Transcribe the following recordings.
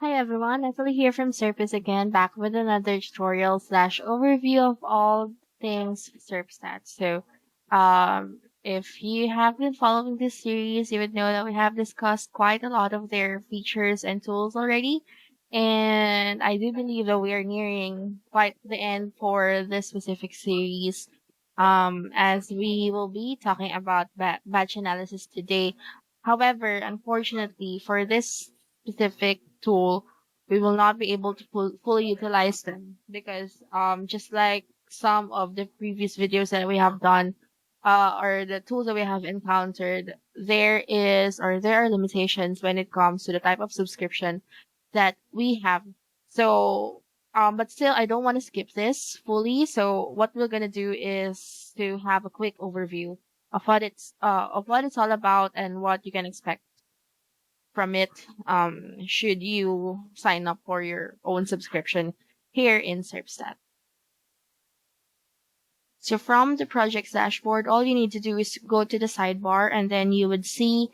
Hi everyone, Natalie here from Serpstat again, back with another tutorial slash overview of all things Serpstat. If you have been following this series, you would know that we have discussed quite a lot of their features and tools already. And I do believe that we are nearing quite the end for this specific series. As we will be talking about batch analysis today. However, unfortunately, for this specific tool, we will not be able to fully utilize them because just like some of the previous videos that we have done or the tools that we have encountered, there are limitations when it comes to the type of subscription that we have. So but still I don't want to skip this fully. So what we're gonna do is to have a quick overview of what it's all about and what you can expect from it should you sign up for your own subscription here in Serpstat. So from the project's dashboard, all you need to do is go to the sidebar and then you would see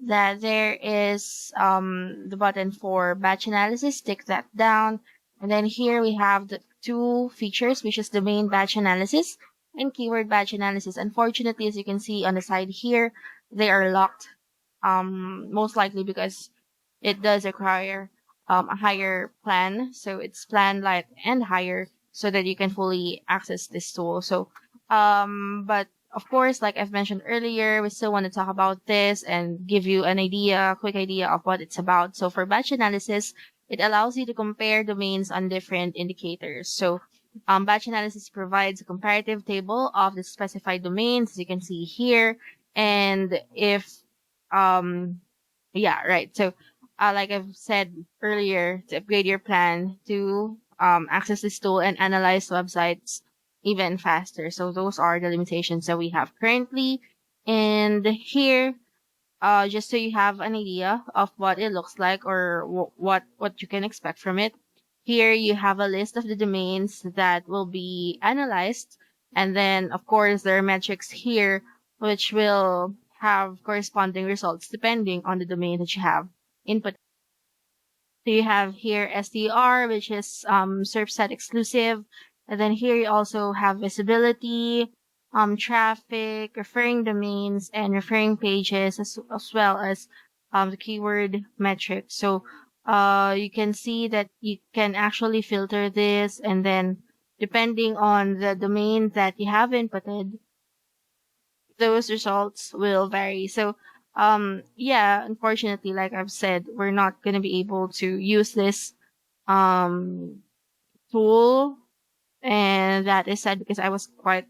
that there is the button for batch analysis. Tick that down. And then here we have the two features, which is domain batch analysis and keyword batch analysis. Unfortunately, as you can see on the side here, they are locked. Most likely because it does require a higher plan. So it's plan light and higher so that you can fully access this tool. But of course, like I've mentioned earlier, we still want to talk about this and give you an quick idea of what it's about. So for batch analysis, it allows you to compare domains on different indicators. So batch analysis provides a comparative table of the specified domains, as you can see here. And so like I've said earlier, to upgrade your plan to access this tool and analyze websites even faster. So those are the limitations that we have currently. And here, just so you have an idea of what it looks like or what you can expect from it. Here you have a list of the domains that will be analyzed. And then, of course, there are metrics here which will have corresponding results depending on the domain that you have input. So you have here SDR, which is Serpstat exclusive. And then here you also have visibility, traffic, referring domains, and referring pages, as well as the keyword metrics. So you can see that you can actually filter this, and then depending on the domain that you have inputted, those results will vary. So, unfortunately, like I've said, we're not going to be able to use this, tool. And that is sad because I was quite,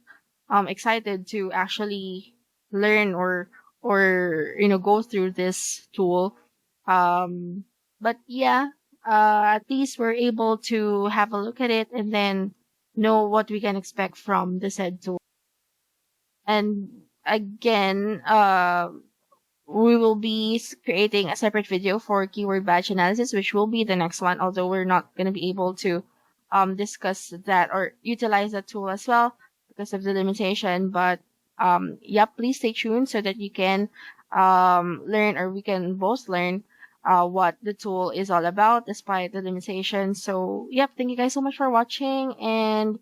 excited to actually learn or go through this tool. But yeah, at least we're able to have a look at it and then know what we can expect from the said tool. And again, we will be creating a separate video for keyword batch analysis, which will be the next one, although we're not going to be able to discuss that or utilize that tool as well because of the limitation. But please stay tuned so that you can learn, or we can both learn what the tool is all about despite the limitations. So thank you guys so much for watching. And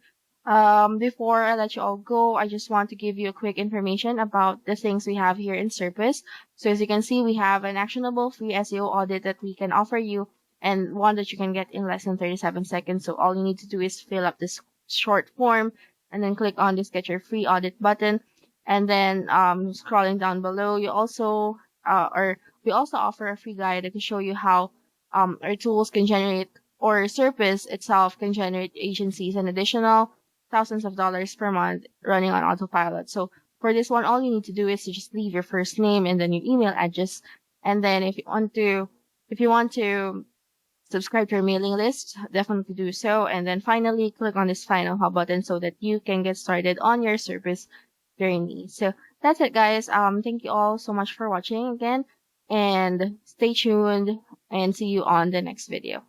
before I let you all go, I just want to give you a quick information about the things we have here in Serpstat. So as you can see, we have an actionable free SEO audit that we can offer you, and one that you can get in less than 37 seconds. So all you need to do is fill up this short form and then click on this get your free audit button. And then scrolling down below, we also offer a free guide that can show you how our tools can generate, or Serpstat itself can generate agencies an additional thousands of dollars per month running on autopilot. So for this one, all you need to do is to just leave your first name and then your email address. And then if you want to subscribe to our mailing list, definitely do so. And then finally, click on this final hub button so that you can get started on your service journey. So that's it, guys. Thank you all so much for watching again, and stay tuned and see you on the next video.